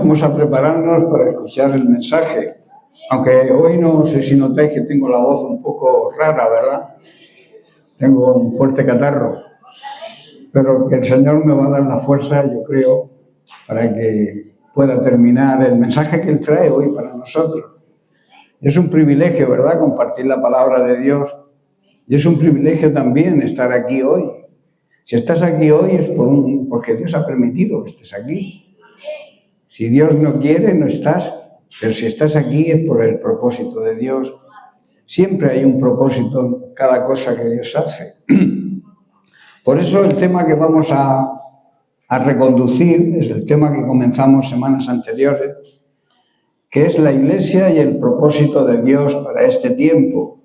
vamos a prepararnos para escuchar el mensaje. Aunque hoy no sé si notáis que tengo la voz un poco rara, ¿verdad? Tengo un fuerte catarro. Pero que el Señor me va a dar la fuerza, yo creo, para que pueda terminar el mensaje que Él trae hoy para nosotros. Es un privilegio, ¿verdad?, compartir la palabra de Dios. Y es un privilegio también estar aquí hoy. Si estás aquí hoy es porque Dios ha permitido que estés aquí. Si Dios no quiere, no estás. Pero si estás aquí es por el propósito de Dios. Siempre hay un propósito en cada cosa que Dios hace. Por eso el tema que vamos a reconducir es el tema que comenzamos semanas anteriores, que es la Iglesia y el propósito de Dios para este tiempo.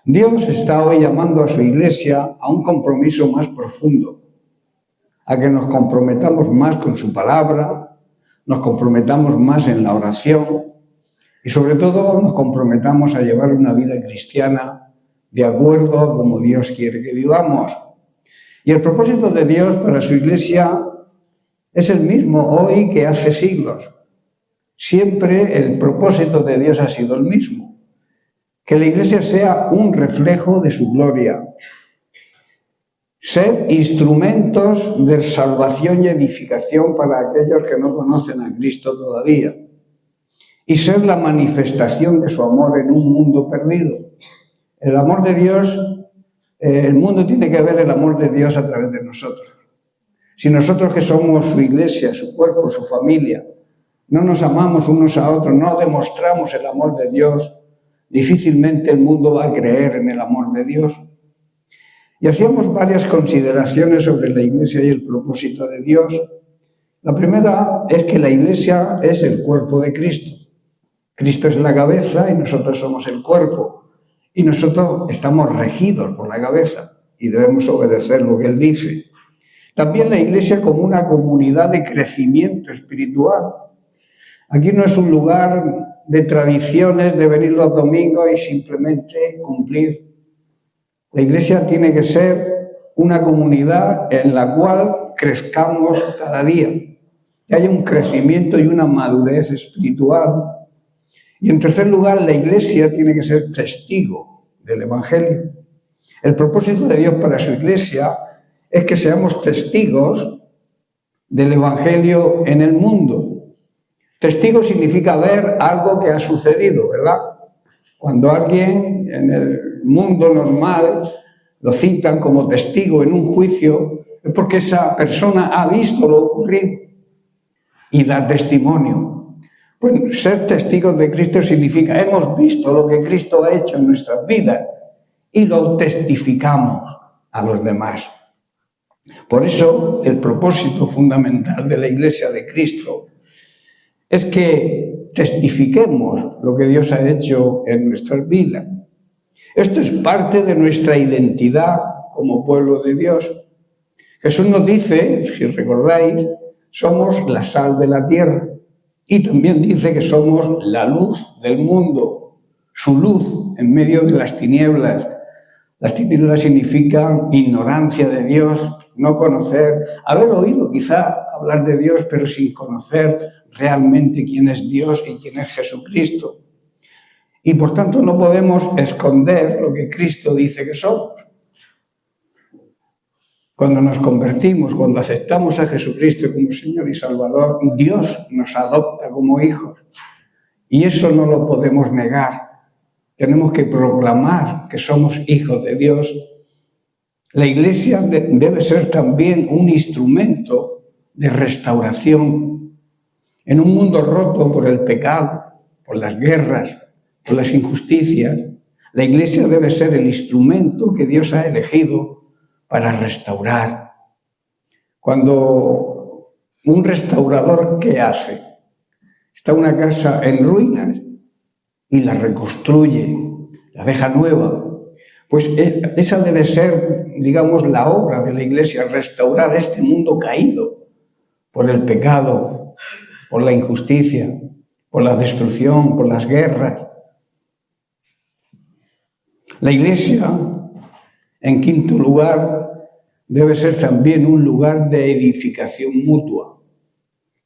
Dios está hoy llamando a su Iglesia a un compromiso más profundo, a que nos comprometamos más con su palabra, nos comprometamos más en la oración y sobre todo nos comprometamos a llevar una vida cristiana de acuerdo a como Dios quiere que vivamos. Y el propósito de Dios para su Iglesia es el mismo hoy que hace siglos. Siempre el propósito de Dios ha sido el mismo, que la Iglesia sea un reflejo de su gloria, ser instrumentos de salvación y edificación para aquellos que no conocen a Cristo todavía, y ser la manifestación de su amor en un mundo perdido. El amor de Dios, el mundo tiene que ver el amor de Dios a través de nosotros. Si nosotros que somos su Iglesia, su cuerpo, su familia, no nos amamos unos a otros, no demostramos el amor de Dios, difícilmente el mundo va a creer en el amor de Dios. Y hacíamos varias consideraciones sobre la Iglesia y el propósito de Dios. La primera es que la Iglesia es el cuerpo de Cristo. Cristo es la cabeza y nosotros somos el cuerpo. Y nosotros estamos regidos por la cabeza y debemos obedecer lo que Él dice. También la Iglesia como una comunidad de crecimiento espiritual. Aquí no es un lugar de tradiciones, de venir los domingos y simplemente cumplir. La Iglesia tiene que ser una comunidad en la cual crezcamos cada día, que haya un crecimiento y una madurez espiritual. Y en tercer lugar, la Iglesia tiene que ser testigo del Evangelio. El propósito de Dios para su Iglesia es que seamos testigos del Evangelio en el mundo. Testigo significa ver algo que ha sucedido, ¿verdad? Cuando alguien en el mundo normal lo citan como testigo en un juicio, es porque esa persona ha visto lo ocurrido y da testimonio. Pues ser testigos de Cristo significa hemos visto lo que Cristo ha hecho en nuestras vidas y lo testificamos a los demás. Por eso el propósito fundamental de la Iglesia de Cristo es que testifiquemos lo que Dios ha hecho en nuestras vidas. Esto es parte de nuestra identidad como pueblo de Dios. Jesús nos dice, si recordáis, somos la sal de la tierra. Y también dice que somos la luz del mundo, su luz en medio de las tinieblas. Las tinieblas significan ignorancia de Dios, no conocer, haber oído quizá hablar de Dios, pero sin conocer realmente quién es Dios y quién es Jesucristo. Y por tanto no podemos esconder lo que Cristo dice que somos. Cuando nos convertimos, cuando aceptamos a Jesucristo como Señor y Salvador, Dios nos adopta como hijos. Y eso no lo podemos negar. Tenemos que proclamar que somos hijos de Dios. La Iglesia debe ser también un instrumento de restauración. En un mundo roto por el pecado, por las guerras, por las injusticias, la Iglesia debe ser el instrumento que Dios ha elegido para restaurar. Cuando un restaurador, ¿qué hace? Está una casa en ruinas y la reconstruye, la deja nueva. Pues esa debe ser, digamos, la obra de la Iglesia, restaurar este mundo caído por el pecado, por la injusticia, por la destrucción, por las guerras. La Iglesia, en quinto lugar, debe ser también un lugar de edificación mutua.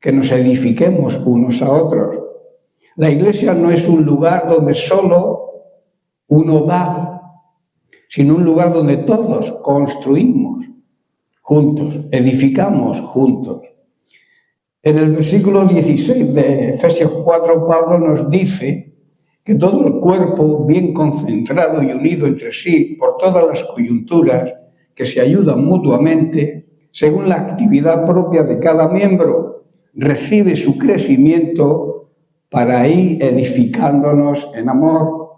que nos edifiquemos unos a otros. La iglesia no es un lugar donde solo uno da, sino un lugar donde todos construimos juntos, edificamos juntos. En el versículo 16 de Efesios 4, Pablo nos dice que todo el cuerpo, bien concentrado y unido entre sí por todas las coyunturas, que se ayudan mutuamente, según la actividad propia de cada miembro, recibe su crecimiento para ir edificándonos en amor.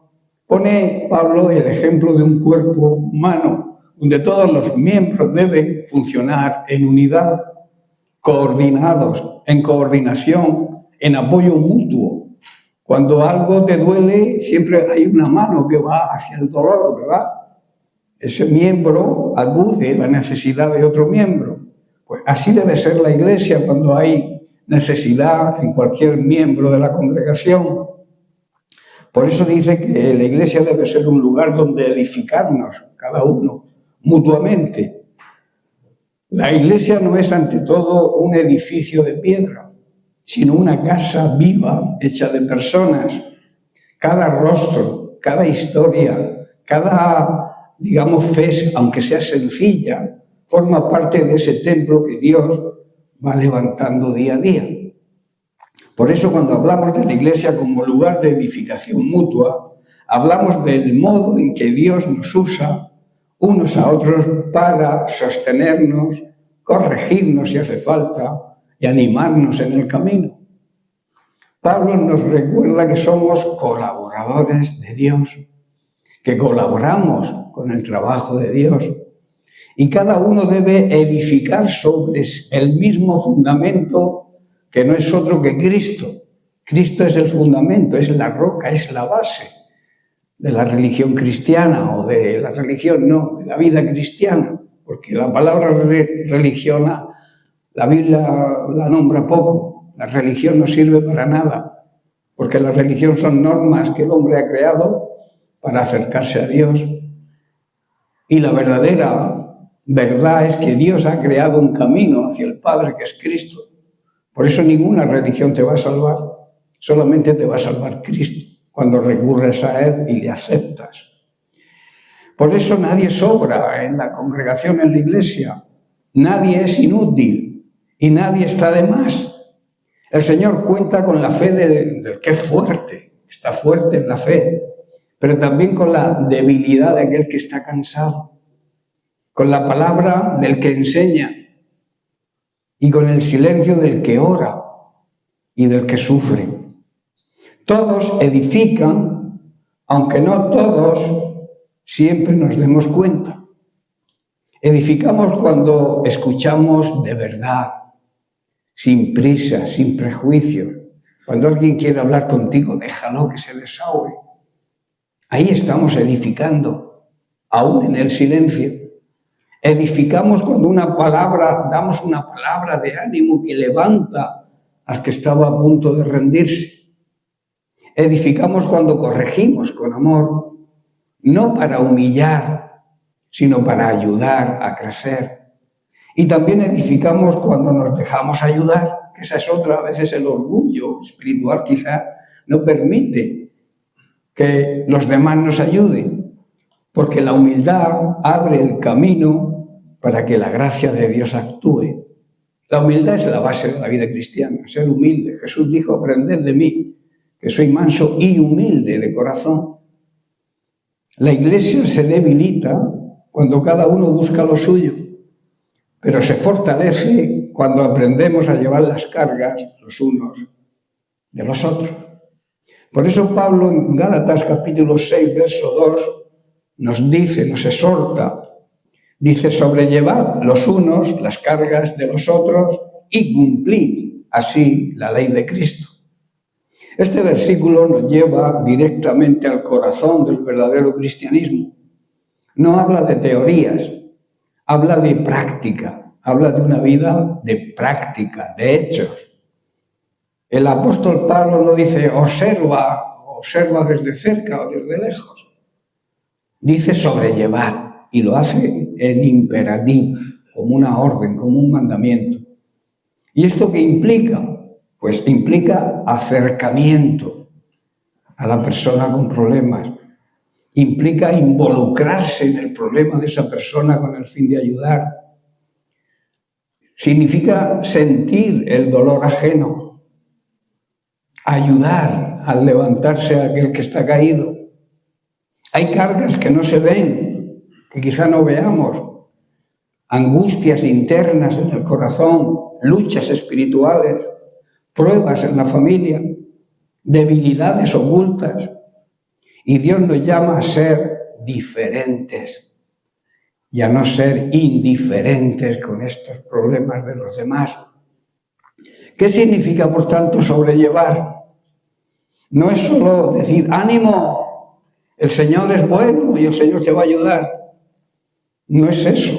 Pone Pablo el ejemplo de un cuerpo humano, donde todos los miembros deben funcionar en unidad, coordinados, en coordinación, en apoyo mutuo. Cuando algo te duele, siempre hay una mano que va hacia el dolor, ¿verdad? Ese miembro acude la necesidad de otro miembro. Pues así debe ser la iglesia cuando hay necesidad en cualquier miembro de la congregación. Por eso dice que la iglesia debe ser un lugar donde edificarnos, cada uno, mutuamente. La iglesia no es ante todo un edificio de piedra, sino una casa viva, hecha de personas. Cada rostro, cada historia, cada, digamos, fe, aunque sea sencilla, forma parte de ese templo que Dios va levantando día a día. Por eso cuando hablamos de la iglesia como lugar de edificación mutua, hablamos del modo en que Dios nos usa unos a otros para sostenernos, corregirnos si hace falta y animarnos en el camino. Pablo nos recuerda que somos colaboradores de Dios, que colaboramos con el trabajo de Dios y cada uno debe edificar sobre el mismo fundamento que no es otro que Cristo. Cristo es el fundamento, es la roca, es la base de la religión cristiana o de la religión, no, de la vida cristiana, porque la palabra religión, la Biblia la nombra poco, la religión no sirve para nada, porque la religión son normas que el hombre ha creado para acercarse a Dios. Y la verdadera verdad es que Dios ha creado un camino hacia el Padre, que es Cristo. Por eso ninguna religión te va a salvar, solamente te va a salvar Cristo, cuando recurres a Él y le aceptas. Por eso nadie sobra en la congregación, en la iglesia. Nadie es inútil y nadie está de más. El Señor cuenta con la fe del que es fuerte, está fuerte en la fe, pero también con la debilidad de aquel que está cansado, con la palabra del que enseña y con el silencio del que ora y del que sufre. Todos edifican, aunque no todos siempre nos demos cuenta. Edificamos cuando escuchamos de verdad, sin prisa, sin prejuicios. Cuando alguien quiere hablar contigo, déjalo que se desahogue. Ahí estamos edificando, aún en el silencio. Edificamos cuando damos una palabra de ánimo que levanta al que estaba a punto de rendirse. Edificamos cuando corregimos con amor, no para humillar, sino para ayudar a crecer. Y también edificamos cuando nos dejamos ayudar, que esa es otra, a veces el orgullo espiritual quizá no permite que los demás nos ayuden, porque la humildad abre el camino para que la gracia de Dios actúe. La humildad es la base de la vida cristiana, ser humilde. Jesús dijo, aprended de mí, que soy manso y humilde de corazón. La iglesia se debilita cuando cada uno busca lo suyo, pero se fortalece cuando aprendemos a llevar las cargas los unos de los otros. Por eso Pablo en Gálatas capítulo 6, verso 2, nos dice, nos exhorta, dice, sobrellevad los unos las cargas de los otros y cumplid así la ley de Cristo. Este versículo nos lleva directamente al corazón del verdadero cristianismo. No habla de teorías, habla de práctica, habla de una vida de práctica, de hechos. El apóstol Pablo no dice observa desde cerca o desde lejos. Dice sobrellevar y lo hace en imperativo, como una orden, como un mandamiento. ¿Y esto qué implica? Pues implica acercamiento a la persona con problemas, implica involucrarse en el problema de esa persona con el fin de ayudar. Significa sentir el dolor ajeno, ayudar al levantarse a aquel que está caído. Hay cargas que no se ven, que quizá no veamos, angustias internas en el corazón, luchas espirituales, pruebas en la familia, debilidades ocultas. Y Dios nos llama a ser diferentes y a no ser indiferentes con estos problemas de los demás. ¿Qué significa, por tanto, sobrellevar? No es solo decir, ánimo, el Señor es bueno y el Señor te va a ayudar. No es eso.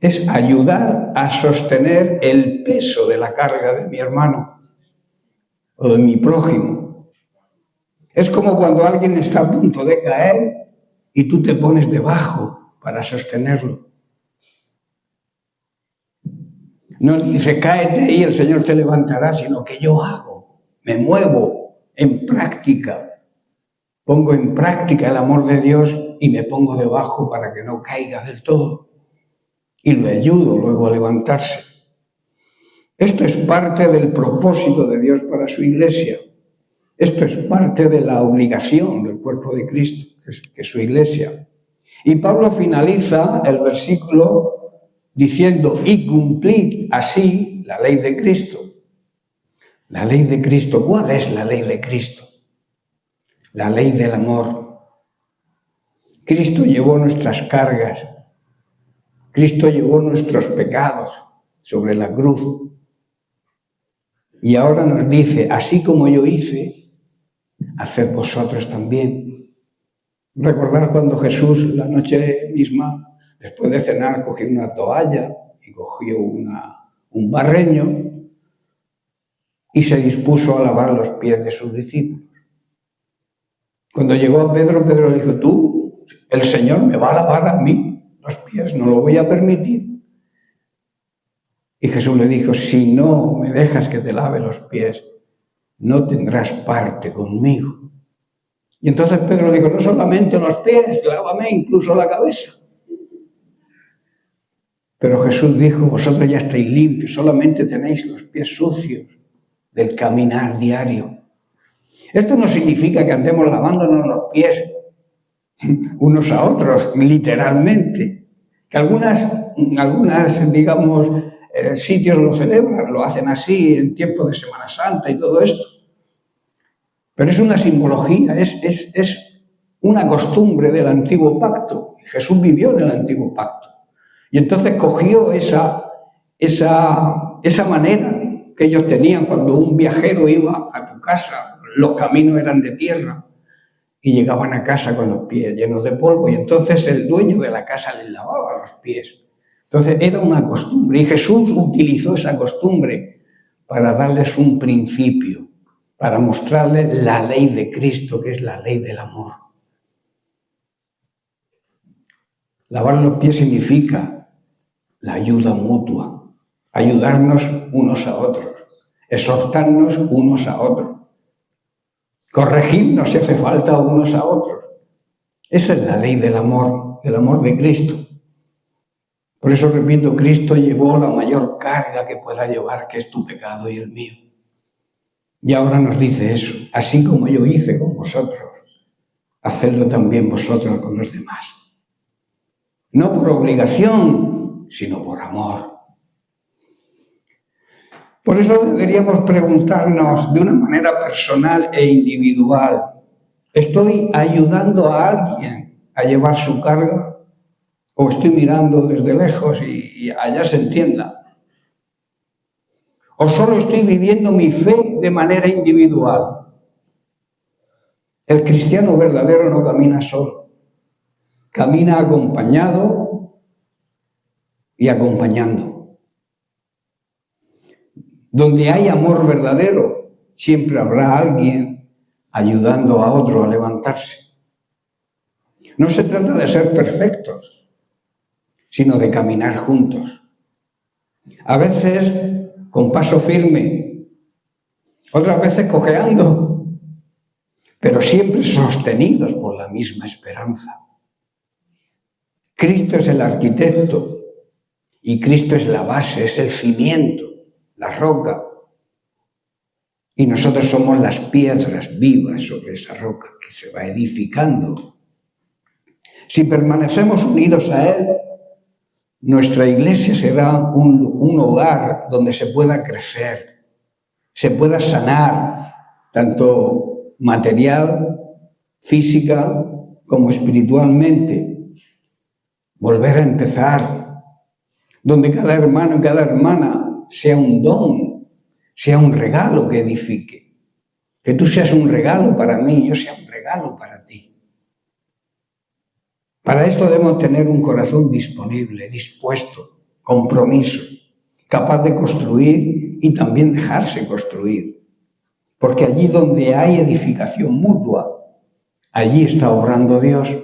Es ayudar a sostener el peso de la carga de mi hermano o de mi prójimo. Es como cuando alguien está a punto de caer y tú te pones debajo para sostenerlo. No dice, cáete y el Señor te levantará, sino que yo hago, me muevo en práctica. Pongo en práctica el amor de Dios y me pongo debajo para que no caiga del todo. Y lo ayudo luego a levantarse. Esto es parte del propósito de Dios para su iglesia. Esto es parte de la obligación del cuerpo de Cristo, que es su iglesia. Y Pablo finaliza el versículo diciendo, y cumplid así la ley de Cristo. La ley de Cristo, ¿cuál es la ley de Cristo? La ley del amor. Cristo llevó nuestras cargas. Cristo llevó nuestros pecados sobre la cruz. Y ahora nos dice, así como yo hice, haced vosotros también. Recordar cuando Jesús, la noche misma, después de cenar, cogió una toalla y cogió un barreño y se dispuso a lavar los pies de sus discípulos. Cuando llegó a Pedro, Pedro le dijo, tú, el Señor me va a lavar a mí los pies, no lo voy a permitir. Y Jesús le dijo, si no me dejas que te lave los pies, no tendrás parte conmigo. Y entonces Pedro le dijo, no solamente los pies, lávame incluso la cabeza. Pero Jesús dijo, vosotros ya estáis limpios, solamente tenéis los pies sucios del caminar diario. Esto no significa que andemos lavándonos los pies unos a otros, literalmente. Que algunas digamos, sitios lo celebran, lo hacen así en tiempo de Semana Santa y todo esto. Pero es una simbología, es una costumbre del antiguo pacto. Jesús vivió en el antiguo pacto. Y entonces cogió esa manera que ellos tenían cuando un viajero iba a tu casa, los caminos eran de tierra y llegaban a casa con los pies llenos de polvo y entonces el dueño de la casa les lavaba los pies. Entonces era una costumbre y Jesús utilizó esa costumbre para darles un principio, para mostrarles la ley de Cristo, que es la ley del amor. Lavar los pies significa la ayuda mutua, ayudarnos unos a otros, exhortarnos unos a otros, corregirnos si hace falta unos a otros. Esa es la ley del amor de Cristo. Por eso repito, Cristo llevó la mayor carga que pueda llevar, que es tu pecado y el mío. Y ahora nos dice eso, así como yo hice con vosotros, hacedlo también vosotros con los demás. No por obligación, sino por amor. Por eso deberíamos preguntarnos de una manera personal e individual, ¿estoy ayudando a alguien a llevar su carga? ¿O estoy mirando desde lejos y allá se entienda? ¿O solo estoy viviendo mi fe de manera individual? El cristiano verdadero no camina solo, camina acompañado y acompañando. Donde hay amor verdadero, siempre habrá alguien ayudando a otro a levantarse. No se trata de ser perfectos, sino de caminar juntos. A veces con paso firme, otras veces cojeando, pero siempre sostenidos por la misma esperanza. Cristo es el arquitecto y Cristo es la base, es el cimiento, la roca. Y nosotros somos las piedras vivas sobre esa roca que se va edificando. Si permanecemos unidos a Él, nuestra iglesia será un hogar donde se pueda crecer, se pueda sanar, tanto material, física, como espiritualmente. Volver a empezar, donde cada hermano y cada hermana sea un don, sea un regalo que edifique. Que tú seas un regalo para mí, yo sea un regalo para ti. Para esto debemos tener un corazón disponible, dispuesto, compromiso, capaz de construir y también dejarse construir. Porque allí donde hay edificación mutua, allí está obrando Dios.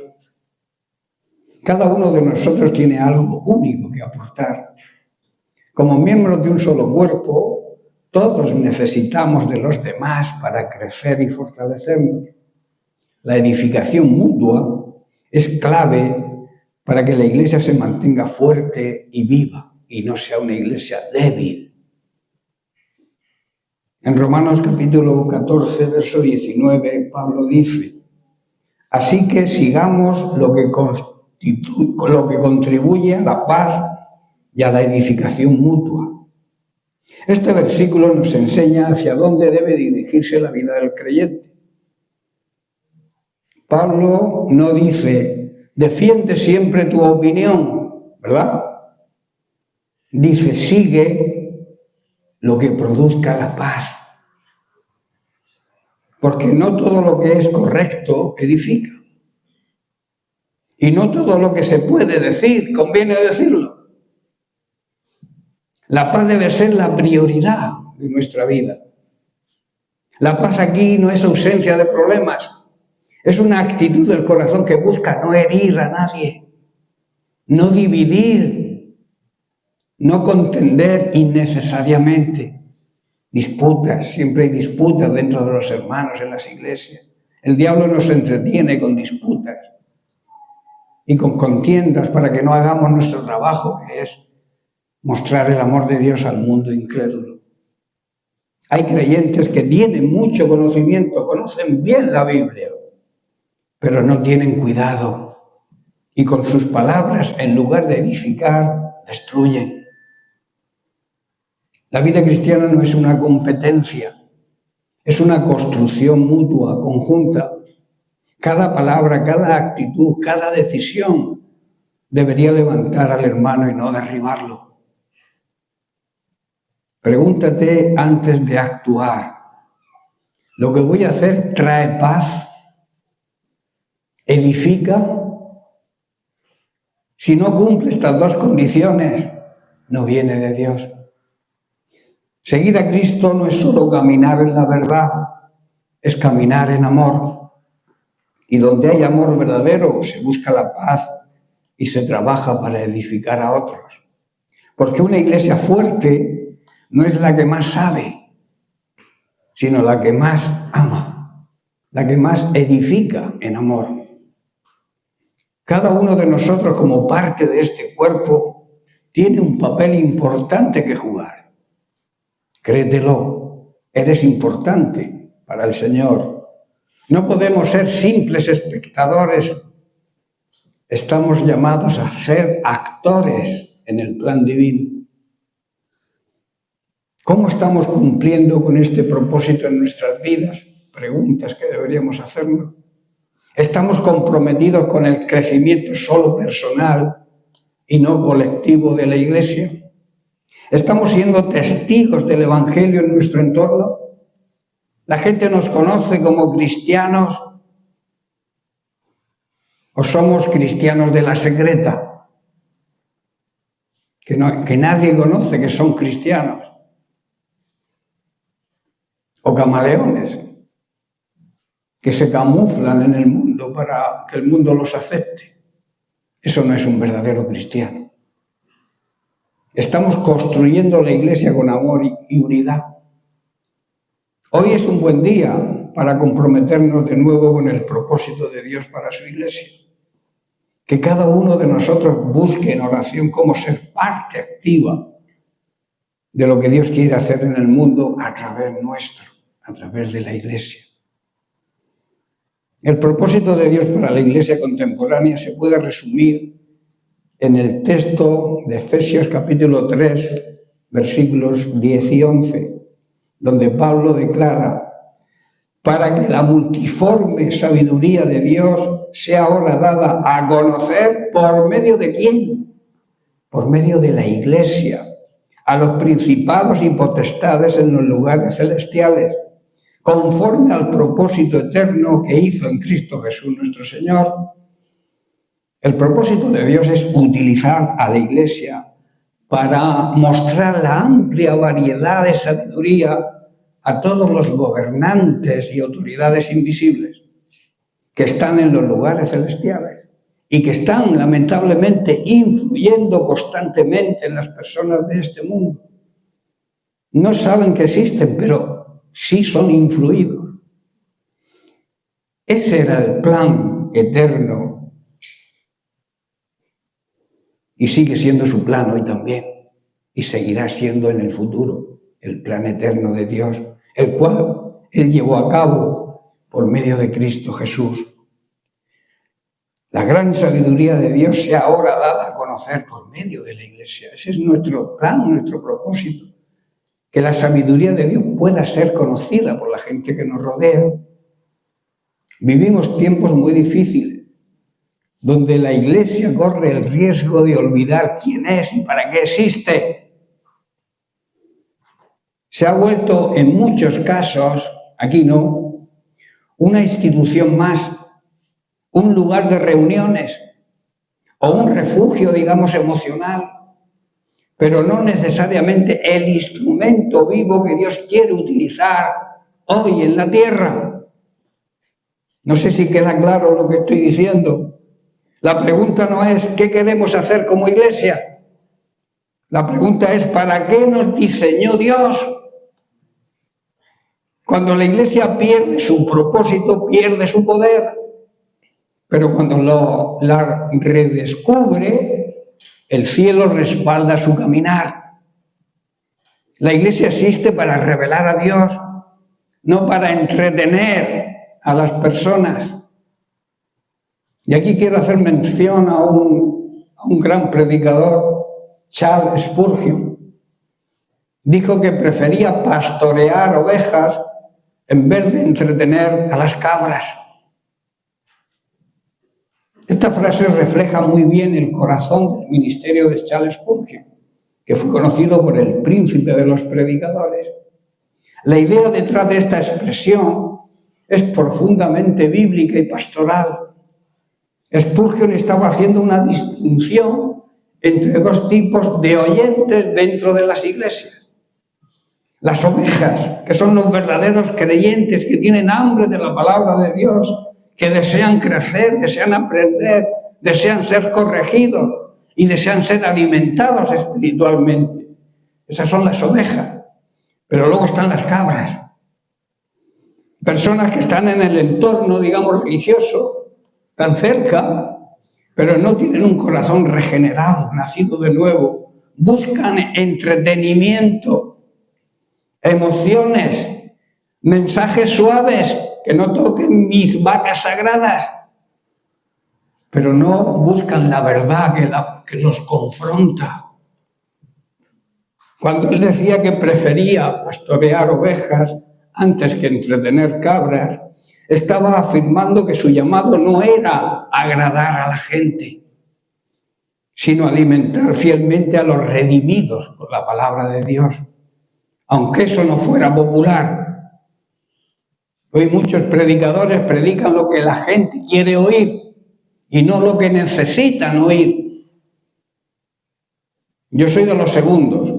Cada uno de nosotros tiene algo único que aportar. Como miembros de un solo cuerpo, todos necesitamos de los demás para crecer y fortalecernos. La edificación mutua es clave para que la iglesia se mantenga fuerte y viva y no sea una iglesia débil. En Romanos capítulo 14, verso 19, Pablo dice: así que sigamos lo que contribuye a la paz y a la edificación mutua. Este versículo nos enseña hacia dónde debe dirigirse la vida del creyente. Pablo no dice, defiende siempre tu opinión, ¿verdad? Dice, sigue lo que produzca la paz. Porque no todo lo que es correcto edifica. Y no todo lo que se puede decir conviene decirlo. La paz debe ser la prioridad de nuestra vida. La paz aquí no es ausencia de problemas. Es una actitud del corazón que busca no herir a nadie, no dividir, no contender innecesariamente. Disputas, siempre hay disputas dentro de los hermanos en las iglesias. El diablo nos entretiene con disputas y con contiendas para que no hagamos nuestro trabajo, que es mostrar el amor de Dios al mundo incrédulo. Hay creyentes que tienen mucho conocimiento, conocen bien la Biblia, pero no tienen cuidado y con sus palabras, en lugar de edificar, destruyen. La vida cristiana no es una competencia, es una construcción mutua, conjunta. Cada palabra, cada actitud, cada decisión debería levantar al hermano y no derribarlo. Pregúntate antes de actuar, ¿lo que voy a hacer trae paz? ¿Edifica? Si no cumple estas dos condiciones, no viene de Dios. Seguir a Cristo no es solo caminar en la verdad, es caminar en amor. Y donde hay amor verdadero, se busca la paz y se trabaja para edificar a otros. Porque una iglesia fuerte no es la que más sabe, sino la que más ama, la que más edifica en amor. Cada uno de nosotros, como parte de este cuerpo, tiene un papel importante que jugar. Créetelo, eres importante para el Señor. No podemos ser simples espectadores. Estamos llamados a ser actores en el plan divino. ¿Cómo estamos cumpliendo con este propósito en nuestras vidas? Preguntas que deberíamos hacernos. ¿Estamos comprometidos con el crecimiento solo personal y no colectivo de la iglesia? ¿Estamos siendo testigos del Evangelio en nuestro entorno? ¿La gente nos conoce como cristianos o somos cristianos de la secreta? Que nadie conoce que son cristianos. O camaleones que se camuflan en el mundo para que el mundo los acepte. Eso no es un verdadero cristiano. Estamos construyendo la Iglesia con amor y unidad. Hoy es un buen día para comprometernos de nuevo con el propósito de Dios para su Iglesia. Que cada uno de nosotros busque en oración cómo ser parte activa de lo que Dios quiere hacer en el mundo a través nuestro, a través de la Iglesia. El propósito de Dios para la Iglesia contemporánea se puede resumir en el texto de Efesios capítulo 3, versículos 10 y 11, donde Pablo declara: para que la multiforme sabiduría de Dios sea ahora dada a conocer por medio de ¿quién? Por medio de la Iglesia, a los principados y potestades en los lugares celestiales, conforme al propósito eterno que hizo en Cristo Jesús nuestro Señor. El propósito de Dios es utilizar a la Iglesia para mostrar la amplia variedad de sabiduría a todos los gobernantes y autoridades invisibles que están en los lugares celestiales y que están lamentablemente influyendo constantemente en las personas de este mundo. No saben que existen, pero sí son influidos. Ese era el plan eterno y sigue siendo su plan hoy también y seguirá siendo en el futuro el plan eterno de Dios, el cual Él llevó a cabo por medio de Cristo Jesús. La gran sabiduría de Dios sea ahora dada a conocer por medio de la Iglesia. Ese es nuestro plan, nuestro propósito. Que la sabiduría de Dios pueda ser conocida por la gente que nos rodea. Vivimos tiempos muy difíciles, donde la Iglesia corre el riesgo de olvidar quién es y para qué existe. Se ha vuelto en muchos casos, aquí no, una institución más, un lugar de reuniones o un refugio, digamos, emocional, pero no necesariamente el instrumento vivo que Dios quiere utilizar hoy en la tierra. No sé si queda claro lo que estoy diciendo. La pregunta no es ¿qué queremos hacer como Iglesia? La pregunta es ¿para qué nos diseñó Dios? Cuando la Iglesia pierde su propósito, pierde su poder. Pero cuando la redescubre, el cielo respalda su caminar. La Iglesia existe para revelar a Dios, no para entretener a las personas. Y aquí quiero hacer mención a un gran predicador, Charles Spurgeon. Dijo que prefería pastorear ovejas en vez de entretener a las cabras. Esta frase refleja muy bien el corazón del ministerio de Charles Spurgeon, que fue conocido por el príncipe de los predicadores. La idea detrás de esta expresión es profundamente bíblica y pastoral. Spurgeon estaba haciendo una distinción entre dos tipos de oyentes dentro de las iglesias. Las ovejas, que son los verdaderos creyentes que tienen hambre de la palabra de Dios, que desean crecer, desean aprender, desean ser corregidos y desean ser alimentados espiritualmente. Esas son las ovejas. Pero luego están las cabras. Personas que están en el entorno, digamos, religioso, tan cerca, pero no tienen un corazón regenerado, nacido de nuevo. Buscan entretenimiento, emociones, mensajes suaves que no toquen mis vacas sagradas, pero no buscan la verdad que los confronta. Cuando él decía que prefería pastorear ovejas antes que entretener cabras, estaba afirmando que su llamado no era agradar a la gente, sino alimentar fielmente a los redimidos por la palabra de Dios, aunque eso no fuera popular. Hoy muchos predicadores predican lo que la gente quiere oír y no lo que necesitan oír. Yo soy de los segundos.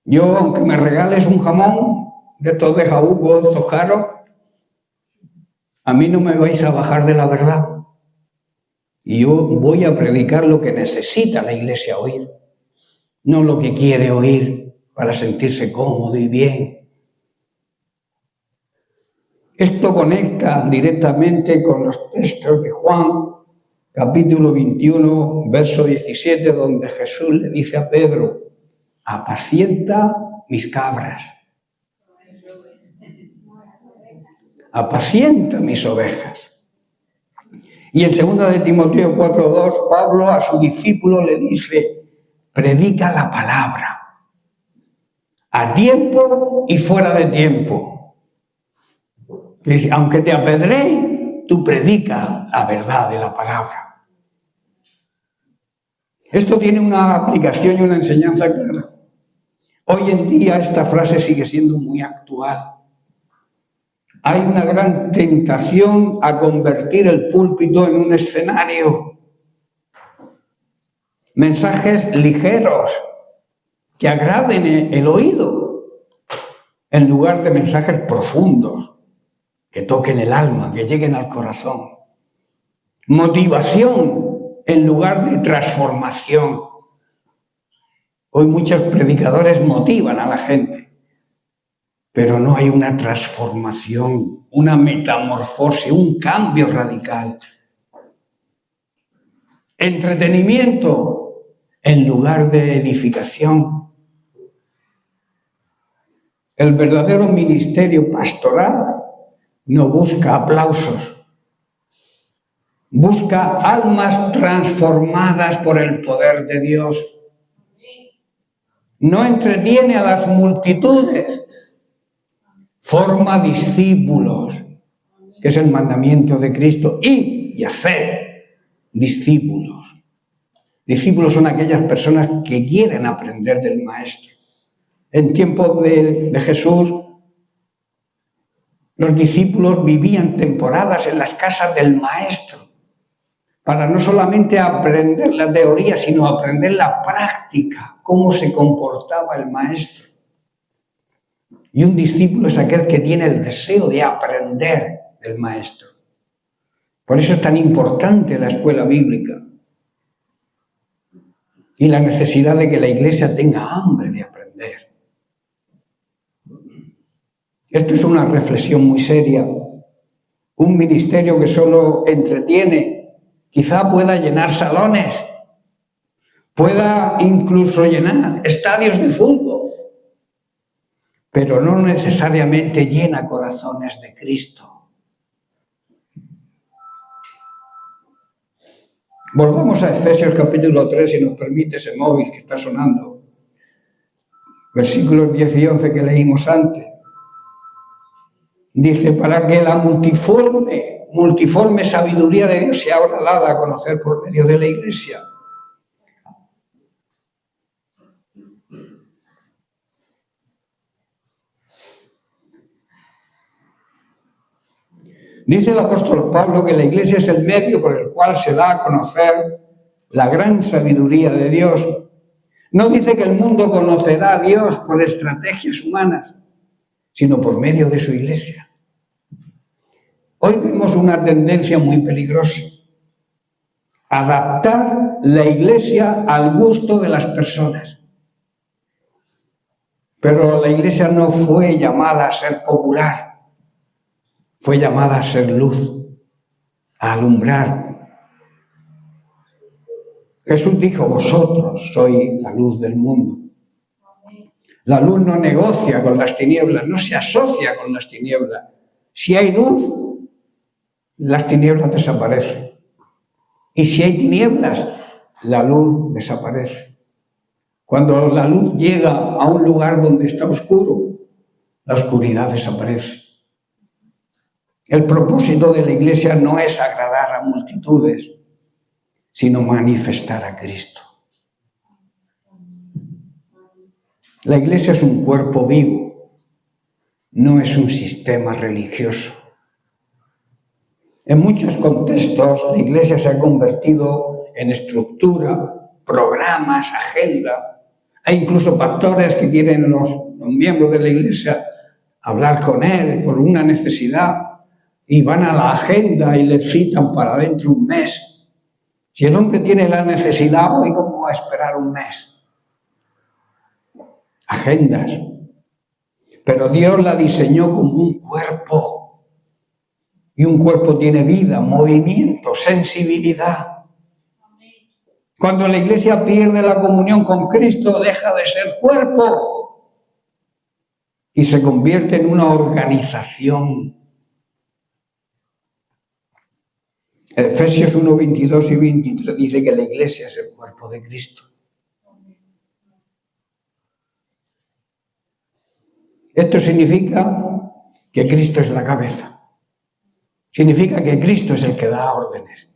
Yo, aunque me regales un jamón de estos de jabugo, de estos caros, a mí no me vais a bajar de la verdad. Y yo voy a predicar lo que necesita la iglesia oír, no lo que quiere oír para sentirse cómodo y bien. Esto conecta directamente con los textos de Juan, capítulo 21, verso 17, donde Jesús le dice a Pedro: apacienta mis cabras, apacienta mis ovejas. Y en 2 de Timoteo 4:2, Pablo a su discípulo le dice: predica la palabra, a tiempo y fuera de tiempo. Dice, aunque te apedreen, tú predica la verdad de la palabra. Esto tiene una aplicación y una enseñanza clara. Hoy en día esta frase sigue siendo muy actual. Hay una gran tentación a convertir el púlpito en un escenario. Mensajes ligeros que agraden el oído, en lugar de mensajes profundos que toquen el alma, que lleguen al corazón. Motivación en lugar de transformación. Hoy muchos predicadores motivan a la gente, pero no hay una transformación, una metamorfosis, un cambio radical. Entretenimiento en lugar de edificación. El verdadero ministerio pastoral no busca aplausos, busca almas transformadas por el poder de Dios. No entretiene a las multitudes, forma discípulos, que es el mandamiento de Cristo, y hacer discípulos. Discípulos son aquellas personas que quieren aprender del Maestro. En tiempos de Jesús, los discípulos vivían temporadas en las casas del Maestro para no solamente aprender la teoría, sino aprender la práctica, cómo se comportaba el Maestro. Y un discípulo es aquel que tiene el deseo de aprender del Maestro. Por eso es tan importante la escuela bíblica y la necesidad de que la iglesia tenga hambre de aprender. Esto es una reflexión muy seria. Un ministerio que solo entretiene, quizá pueda llenar salones, pueda incluso llenar estadios de fútbol, pero no necesariamente llena corazones de Cristo. Volvamos a Efesios capítulo 3, si nos permite ese móvil que está sonando. Versículos 10 y 11 que leímos antes. Dice, para que la multiforme sabiduría de Dios sea ahora dada a conocer por medio de la Iglesia. Dice el apóstol Pablo que la Iglesia es el medio por el cual se da a conocer la gran sabiduría de Dios. No dice que el mundo conocerá a Dios por estrategias humanas, sino por medio de su Iglesia. Hoy vemos una tendencia muy peligrosa. Adaptar la Iglesia al gusto de las personas. Pero la Iglesia no fue llamada a ser popular. Fue llamada a ser luz, a alumbrar. Jesús dijo, vosotros sois la luz del mundo. La luz no negocia con las tinieblas, no se asocia con las tinieblas. Si hay luz, las tinieblas desaparecen. Y si hay tinieblas, la luz desaparece. Cuando la luz llega a un lugar donde está oscuro, la oscuridad desaparece. El propósito de la Iglesia no es agradar a multitudes, sino manifestar a Cristo. La Iglesia es un cuerpo vivo, no es un sistema religioso. En muchos contextos, la Iglesia se ha convertido en estructura, programas, agenda. Hay incluso pastores que quieren los miembros de la Iglesia hablar con él por una necesidad y van a la agenda y le citan para dentro un mes. Si el hombre tiene la necesidad hoy, ¿cómo va a esperar un mes? Agendas. Pero Dios la diseñó como un cuerpo. Y un cuerpo tiene vida, movimiento, sensibilidad. Cuando la iglesia pierde la comunión con Cristo, deja de ser cuerpo y se convierte en una organización. Efesios 1, 22 y 23 dice que la iglesia es el cuerpo de Cristo. Esto significa que Cristo es la cabeza. Significa que Cristo es el que da órdenes.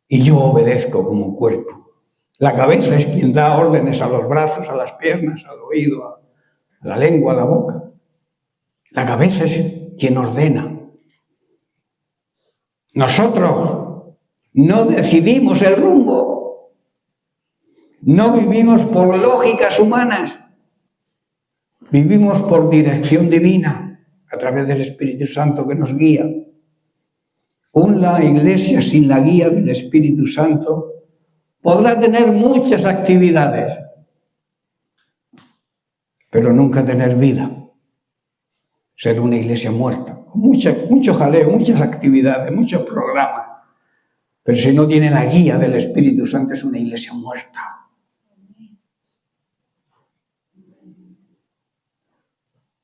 Y yo obedezco como cuerpo. La cabeza es quien da órdenes a los brazos, a las piernas, al oído, a la lengua, a la boca. La cabeza es quien ordena. Nosotros no decidimos el rumbo. No vivimos por lógicas humanas. Vivimos por dirección divina, a través del Espíritu Santo que nos guía. Una iglesia sin la guía del Espíritu Santo podrá tener muchas actividades, pero nunca tener vida. Ser una iglesia muerta, con mucho jaleo, muchas actividades, muchos programas. Pero si no tiene la guía del Espíritu Santo, es una iglesia muerta.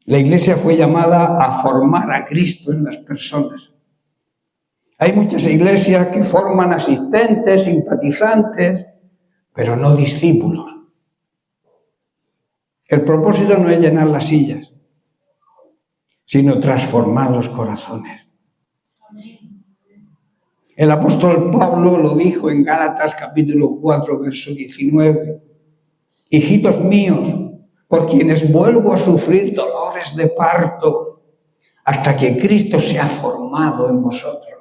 La iglesia fue llamada a formar a Cristo en las personas. Hay muchas iglesias que forman asistentes, simpatizantes, pero no discípulos. El propósito no es llenar las sillas, sino transformar los corazones. El apóstol Pablo lo dijo en Gálatas capítulo 4, verso 19. Hijitos míos, por quienes vuelvo a sufrir dolores de parto, hasta que Cristo sea formado en vosotros.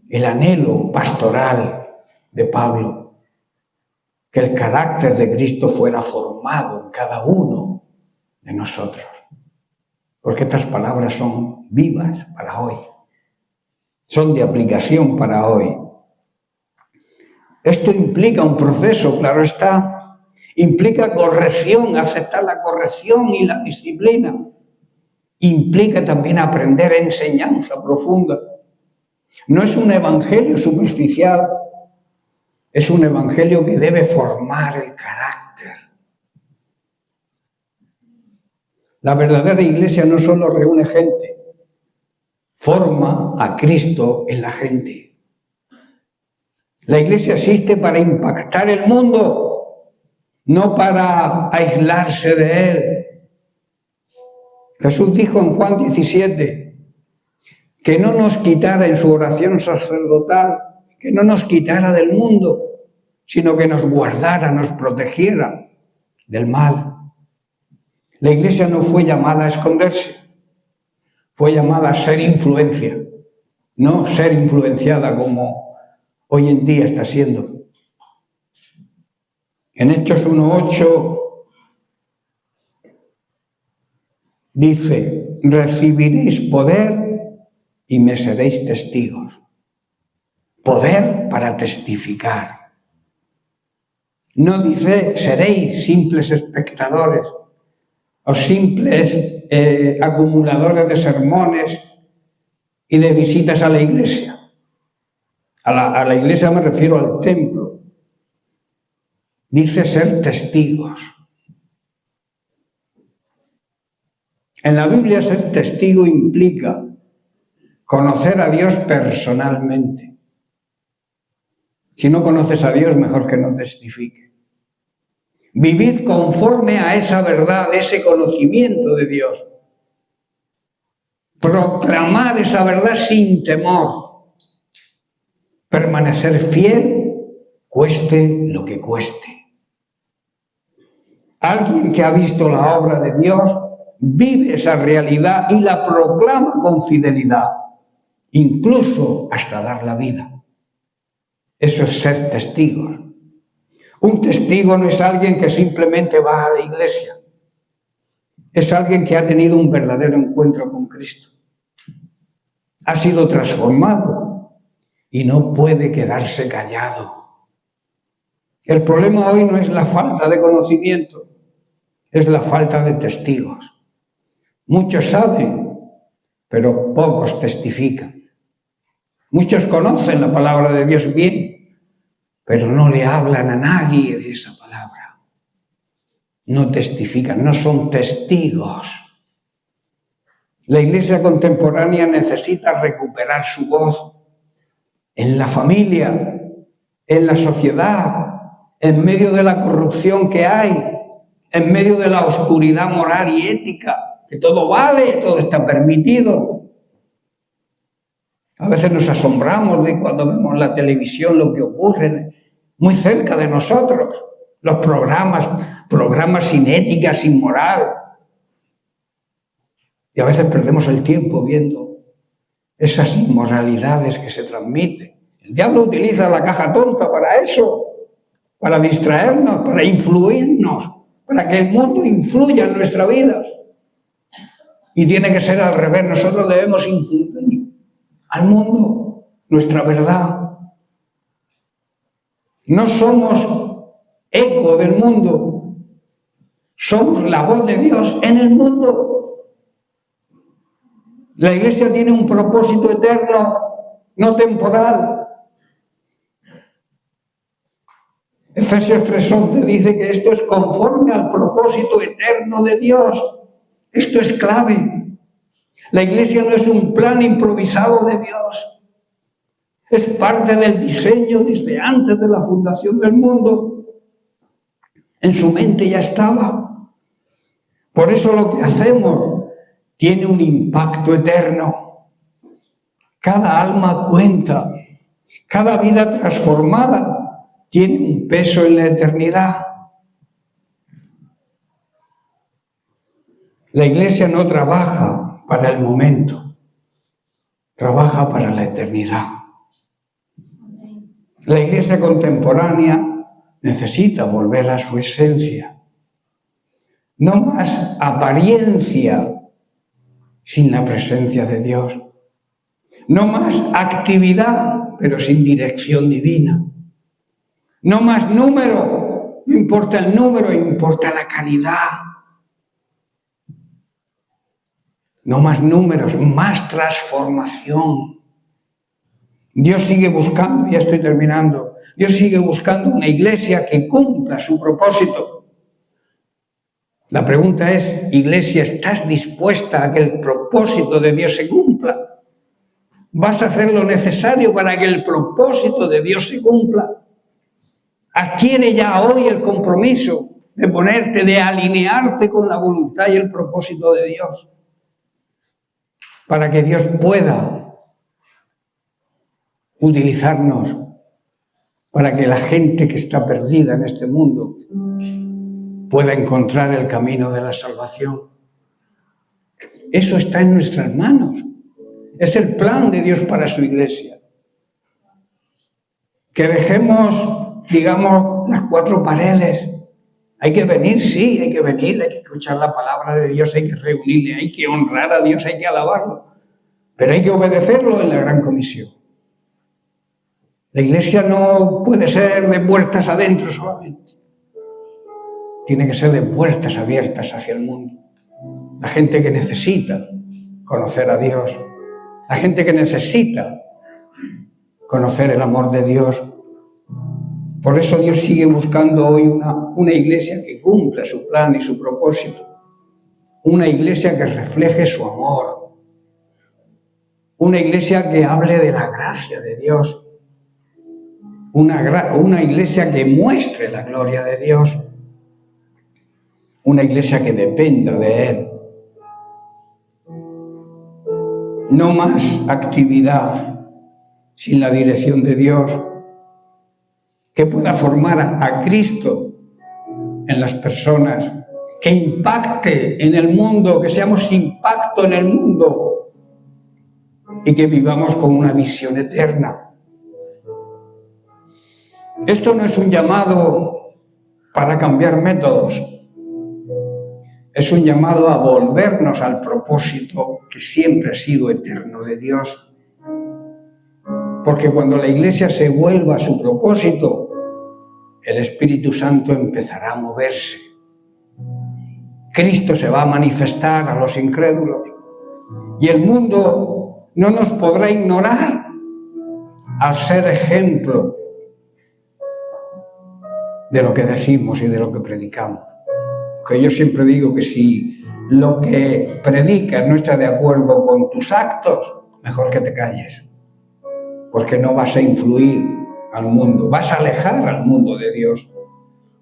El anhelo pastoral de Pablo, que el carácter de Cristo fuera formado en cada uno de nosotros. Porque estas palabras son vivas para hoy, son de aplicación para hoy. Esto implica un proceso, claro está, implica corrección, aceptar la corrección y la disciplina. Implica también aprender enseñanza profunda. No es un evangelio superficial, es un evangelio que debe formar el carácter. La verdadera iglesia no solo reúne gente, forma a Cristo en la gente. La iglesia existe para impactar el mundo, no para aislarse de él. Jesús dijo en Juan 17 que no nos quitara en su oración sacerdotal, que no nos quitara del mundo, sino que nos guardara, nos protegiera del mal. La iglesia no fue llamada a esconderse, fue llamada a ser influencia, no ser influenciada como hoy en día está siendo. En Hechos 1:8 dice, recibiréis poder y me seréis testigos. Poder para testificar. No dice, seréis simples espectadores o simples acumuladores de sermones y de visitas a la iglesia. A la iglesia me refiero al templo. Dice ser testigos. En la Biblia ser testigo implica conocer a Dios personalmente. Si no conoces a Dios, mejor que no testifique. Vivir conforme a esa verdad, ese conocimiento de Dios. Proclamar esa verdad sin temor. Permanecer fiel, cueste lo que cueste. Alguien que ha visto la obra de Dios vive esa realidad y la proclama con fidelidad, incluso hasta dar la vida. Eso es ser testigos. Un testigo no es alguien que simplemente va a la iglesia. Es alguien que ha tenido un verdadero encuentro con Cristo. Ha sido transformado y no puede quedarse callado. El problema hoy no es la falta de conocimiento, es la falta de testigos. Muchos saben, pero pocos testifican. Muchos conocen la palabra de Dios bien, pero no le hablan a nadie de esa palabra. No testifican, no son testigos. La Iglesia contemporánea necesita recuperar su voz en la familia, en la sociedad, en medio de la corrupción que hay, en medio de la oscuridad moral y ética, que todo vale, todo está permitido. A veces nos asombramos de cuando vemos en la televisión lo que ocurre muy cerca de nosotros, los programas sin ética, sin moral. Y a veces perdemos el tiempo viendo esas inmoralidades que se transmiten. El diablo utiliza la caja tonta para eso, para distraernos, para influirnos, para que el mundo influya en nuestra vida. Y tiene que ser al revés, nosotros debemos influir al mundo nuestra verdad. No somos eco del mundo, somos la voz de Dios en el mundo. La Iglesia tiene un propósito eterno, no temporal. Efesios 3:11 dice que esto es conforme al propósito eterno de Dios. Esto es clave. La Iglesia no es un plan improvisado de Dios. Es parte del diseño desde antes de la fundación del mundo. En su mente ya estaba. Por eso lo que hacemos tiene un impacto eterno. Cada alma cuenta. Cada vida transformada tiene un peso en la eternidad. La Iglesia no trabaja para el momento, trabaja para la eternidad. La Iglesia contemporánea necesita volver a su esencia. No más apariencia sin la presencia de Dios. No más actividad, pero sin dirección divina. No más número, no importa el número, importa la calidad. No más números, más transformación. Dios sigue buscando, ya estoy terminando, Dios sigue buscando una iglesia que cumpla su propósito. La pregunta es, Iglesia, ¿estás dispuesta a que el propósito de Dios se cumpla? ¿Vas a hacer lo necesario para que el propósito de Dios se cumpla? Adquiere ya hoy el compromiso de ponerte, de alinearte con la voluntad y el propósito de Dios, para que Dios pueda utilizarnos, para que la gente que está perdida en este mundo pueda encontrar el camino de la salvación. Eso está en nuestras manos. Es el plan de Dios para su iglesia. Que dejemos, digamos, las cuatro paredes. Hay que venir, sí, hay que venir, hay que escuchar la palabra de Dios, hay que reunirle, hay que honrar a Dios, hay que alabarlo. Pero hay que obedecerlo en la gran comisión. La iglesia no puede ser de puertas adentro solamente. Tiene que ser de puertas abiertas hacia el mundo. La gente que necesita conocer a Dios. La gente que necesita conocer el amor de Dios. Por eso Dios sigue buscando hoy una iglesia que cumpla su plan y su propósito. Una iglesia que refleje su amor. Una iglesia que hable de la gracia de Dios. Una iglesia que muestre la gloria de Dios. Una iglesia que dependa de Él. No más actividad sin la dirección de Dios, que pueda formar a Cristo en las personas, que impacte en el mundo, que seamos impacto en el mundo y que vivamos con una visión eterna. Esto no es un llamado para cambiar métodos, es un llamado a volvernos al propósito que siempre ha sido eterno de Dios. Porque cuando la Iglesia se vuelva a su propósito, el Espíritu Santo empezará a moverse. Cristo se va a manifestar a los incrédulos y el mundo no nos podrá ignorar al ser ejemplo de lo que decimos y de lo que predicamos. Que yo siempre digo que si lo que predicas no está de acuerdo con tus actos, mejor que te calles, porque no vas a influir al mundo, vas a alejar al mundo de Dios,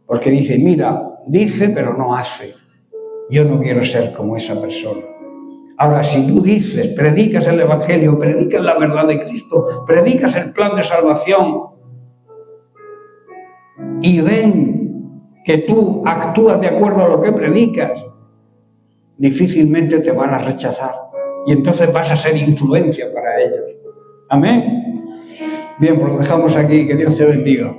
porque dice, mira, dice pero no hace. Yo no quiero ser como esa persona. Ahora, si tú dices, predicas el Evangelio, predicas la verdad de Cristo, predicas el plan de salvación y ven que tú actúas de acuerdo a lo que predicas, difícilmente te van a rechazar y entonces vas a ser influencia para ellos. Amén. Bien, pues lo dejamos aquí. Que Dios te bendiga.